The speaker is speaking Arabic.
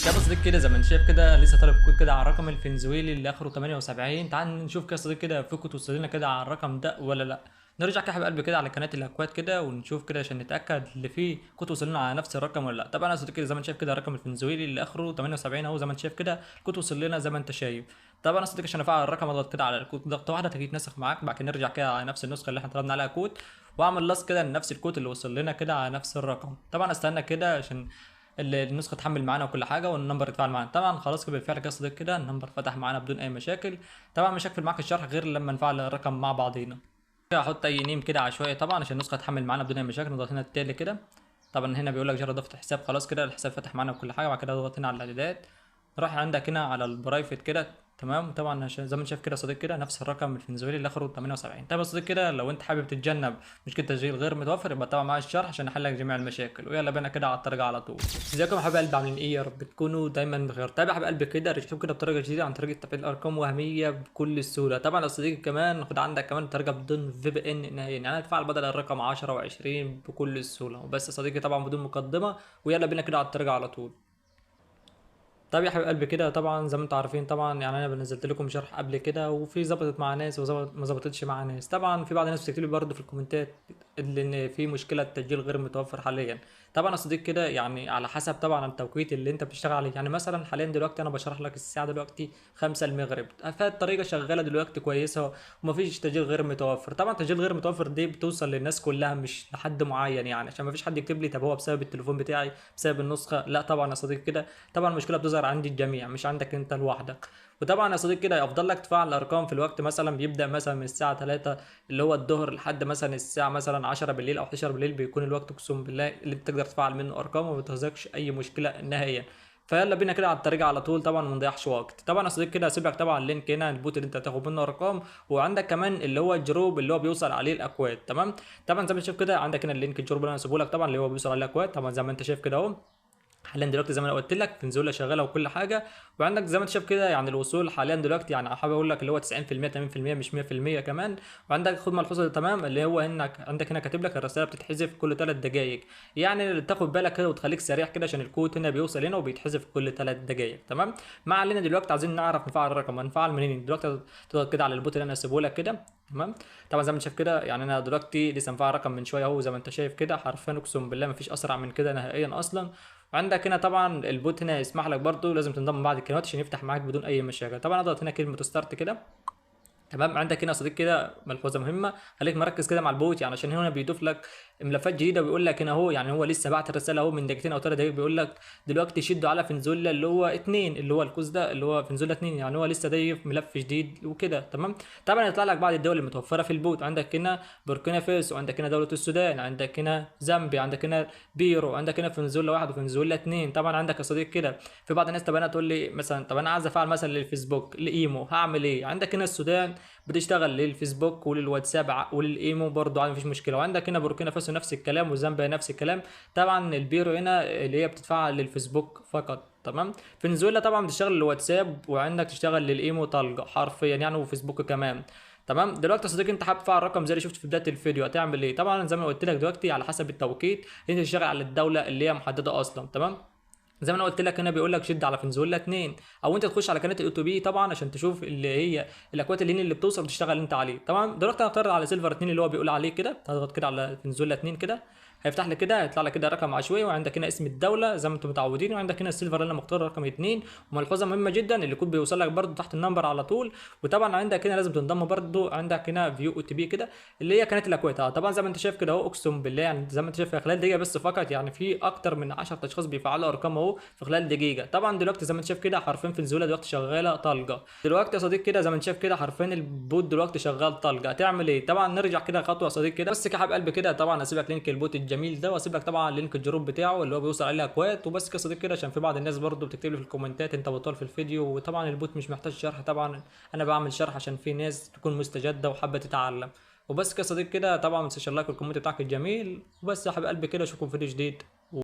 يا ابو صديق كده زي ما انت شايف كده لسه طالب كود كده على الرقم الفنزويلي اللي اخره 78. تعال نشوف كده يا صديق كده في كود وصل لنا كده على الرقم ده ولا لا. نرجع كده يا حبيب قلبي كده على قناه الاكواد كده ونشوف كده عشان نتاكد اللي فيه كود وصل لنا على نفس الرقم ولا لا. طبعا يا صديق كده زي ما انت شايف كده الرقم الفنزويلي اللي اخره 78 اهو، زي ما انت شايف كده الكود وصل لنا زي ما انت شايف. طبعا يا صديقي عشان افعل الرقم اضغط كده على الكود ضغطه واحده تجي تنسخ معاك، بعد كده نرجع كده على نفس النسخه اللي احنا طلبنا عليها كود واعمل لاست كده لنفس الكود اللي وصل لنا كده على نفس الرقم. طبعا استنى كده عشان النسخه تحمل معانا وكل حاجه والنمبر يتفاعل معانا. طبعا خلاص كده بالفعل كده صديق كده النمبر فتح معانا بدون اي مشاكل. طبعا مش هقفل معاك الشرح غير لما نفعل الرقم مع بعضينا. كده هحط اي نيم كده عشوائي طبعا عشان النسخه تحمل معانا بدون اي مشاكل. نضغط هنا التالي كده. طبعا هنا بيقول لك جرب اضافه حساب، خلاص كده الحساب فتح معانا وكل حاجه. بعد كده اضغط هنا على الاعدادات، نروح عندك هنا على البرايفت كده. تمام. طبعا عشان زي ما انت شايف كده يا صديق كده نفس الرقم الفنزويلي اللي اخره 78. طيب يا صديق كده لو انت حابب تتجنب مشكله تسجيل غير متوفر يبقى تابع معايا الشرح عشان احل لك جميع المشاكل. ويلا بينا كده على الطريقه على طول. ازيكم يا حبايب قلبي، عاملين ايه؟ يا رب تكونوا دايما بخير. طيب يا حبايب قلبي كده رجعتكم كده بطريقه جديده عن طريقه تفعيل ارقام وهميه بكل سهوله. طبعا يا صديقي كمان خد عندك كمان طريقه بدون في بي ان نهائيا، يعني هتفعل بدل الرقم 10 و20 بكل سهوله. وبس يا صديقي طبعا بدون مقدمه، ويلا بينا كده على الطريقه على طول. طب يا حبيب قلبي كده طبعا زي ما انتم عارفين طبعا، يعني انا نزلت لكم شرح قبل كده وفي ظبطت مع ناس وظبط ما ظبطتش مع ناس. طبعا في بعض الناس بتكتب لي برضه في الكومنتات ان في مشكله تسجيل غير متوفر حاليا. طبعا يا صديق كده يعني على حسب طبعا التوقيت اللي انت بتشتغل عليه. يعني مثلا حاليا دلوقتي انا بشرح لك الساعه دلوقتي 5 المغرب، فالطريقه شغاله دلوقتي كويسه ومفيش تسجيل غير متوفر. طبعا تسجيل غير متوفر دي بتوصل للناس كلها مش لحد معين، يعني عشان مفيش حد يكتب لي طب هو بسبب التليفون بتاعي بسبب النسخه. لا طبعا يا صديق كده طبعا المشكله بتظهر عند الجميع مش عندك انت لوحدك. وطبعا يا صديقي كده يفضل لك تفعل الارقام في الوقت مثلا بيبدا مثلا من الساعه 3 اللي هو الظهر لحد مثلا الساعه مثلا 10 بالليل او 11 بالليل، بيكون الوقت اقسم بالله اللي انت تقدر تفعل منه ارقام وما بتهزكش اي مشكله نهائيا. فيلا بينا كده على الطريقه على طول طبعا وما نضيعش وقت. طبعا يا صديقي كده هسيب لك طبعا اللينك هنا البوت اللي انت هتاخد منه ارقام، وعندك كمان اللي هو الجروب اللي هو بيوصل عليه الاكواد. تمام. طبعا زي ما انت شايف كده عندك هنا اللينك الجروب اللي انا هسيبه لك طبعا اللي هو بيوصل عليه الاكواد. طبعا زي ما انت شايف كده اهو حاليا دلوقتي زي ما انا قلت لك فنزولا شغاله وكل حاجه. وعندك زي ما انت شايف كده يعني الوصول حاليا دلوقتي يعني حابب اقول لك اللي هو 90% 80% مش 100% كمان. وعندك خد ملحوظه تمام اللي هو انك عندك هنا كاتب لك الرساله بتتحذف كل 3 دقائق. يعني تاخد بالك كده وتخليك سريع كده عشان الكود هنا بيوصل هنا وبيتحذف كل 3 دقائق. تمام. ما علينا دلوقتي عايزين نعرف نفعل الرقم، هنفعل منين دلوقتي؟ تضغط كده على البوت اللي انا هسيبه لك كده. تمام. طبعا زي ما انت شايف كده يعني انا دلوقتي لسه مفعل رقم من شويه اهو، زي ما انت شايف كده حرفيا اقسم بالله مفيش اسرع من كده نهائيا اصلا. وعندك هنا طبعا البوت هنا يسمح لك برضو لازم تنضم بعد الكلمات عشان يفتح معاك بدون اي مشاكل. طبعا اضغط هنا كلمه ستارت كده. تمام. عندك هنا يا صديقي كده ملحوظه مهمه، خليك مركز كده مع البوت يعني عشان هنا بيضيف لك ملفات جديده وبيقول لك هنا اهو، يعني هو لسه بعت الرساله اهو من دقيقتين او 3 دقايق بيقول لك دلوقتي شدوا على فنزولا اللي هو 2 اللي هو الكوز ده اللي هو فنزولا 2، يعني هو لسه ضايف ملف جديد وكده. تمام. طبعا يطلع لك بعض الدول المتوفره في البوت، عندك هنا بوركينا فاسو، عندك هنا دوله السودان، عندك هنا زامبيا، عندك هنا بيرو، عندك هنا فنزولا 1 وفنزولا 2. طبعا عندك يا صديقي كده في بعض الناس طب انا تقول لي مثلا طب انا عايز افعل مثلا للفيسبوك لايمو هعمل ايه؟ عندك هنا السودان بتشتغل للفيسبوك وللواتساب وللايمو برضه عادي مفيش مشكله. وعندك هنا بوركينا فاسو نفس الكلام وزامبيا نفس الكلام. طبعا البيرو هنا اللي هي بتتفعل للفيسبوك فقط. تمام. فنزويلا طبعا بتشتغل للواتساب وعندك تشتغل للايمو طلقه حرفيا يعني وفيسبوك كمان. تمام. دلوقتي يا صديقي انت حابب تفعل رقم زي اللي شفت في بدايه الفيديو هتعمل ايه؟ طبعا زي ما قلت لك دلوقتي على حسب التوقيت انت تشتغل على الدوله اللي هي محدده اصلا. تمام. زي ما انا قلت لك هنا بيقول لك شد على فنزويلا 2، او انت تخش على قناه الاو بي طبعا عشان تشوف اللي هي الاكواد اللي بتوصل وتشتغل انت عليه. طبعا دلوقتي هنختار على سيلفر 2 اللي هو بيقول عليه كده، تضغط كده على فنزويلا 2 كده هيفتح لك كده هيطلع لك كده رقم عشوائي وعندك هنا اسم الدوله زي ما انتم متعودين، وعندك هنا السيلفر اللي انا مختار رقم 2. وملحوظه مهمه جدا اللي الكود بيوصل لك برده تحت النمبر على طول. وطبعا عندك هنا لازم تنضم برده عندك هنا فيو او تي بي كده اللي هي قناه الاكواد. طبعا زي ما انت شايف كده اهو اقسم بالله يعني زي ما انت شايف في خلال دقيقه بس فقط يعني في اكتر من 10 اشخاص بيفعلوا ارقام اهو في خلال دقيقه. طبعا دلوقتي زي ما انت شايف كده حرفيا فنزويلا دلوقتي شغاله طلقه. دلوقتي يا صديقي كده زي ما انت شايف كده حرفيا البوت دلوقتي شغال طلقه. هتعمل ايه؟ طبعا نرجع كده خطوه يا صديقي كده بس كده حبيب قلبي كده. طبعا هسيب لك لينك البوت الجميل ده واسيب لك طبعا لينك الجروب بتاعه اللي هو بيوصل عليه اكواد وبس كده يا صديقي كده عشان في بعض الناس برضو بتكتب لي في الكومنتات انت بطال في الفيديو. وطبعا البوت مش محتاج شرح طبعا، انا بعمل شرح عشان في ناس تكون مستجده وحابه تتعلم. وبس كده يا صديقي كده طبعا ما تنساش اللايك والكومنت بتاعك الجميل. وبس يا حبيب قلبي كده اشوفكم في فيديو جديد.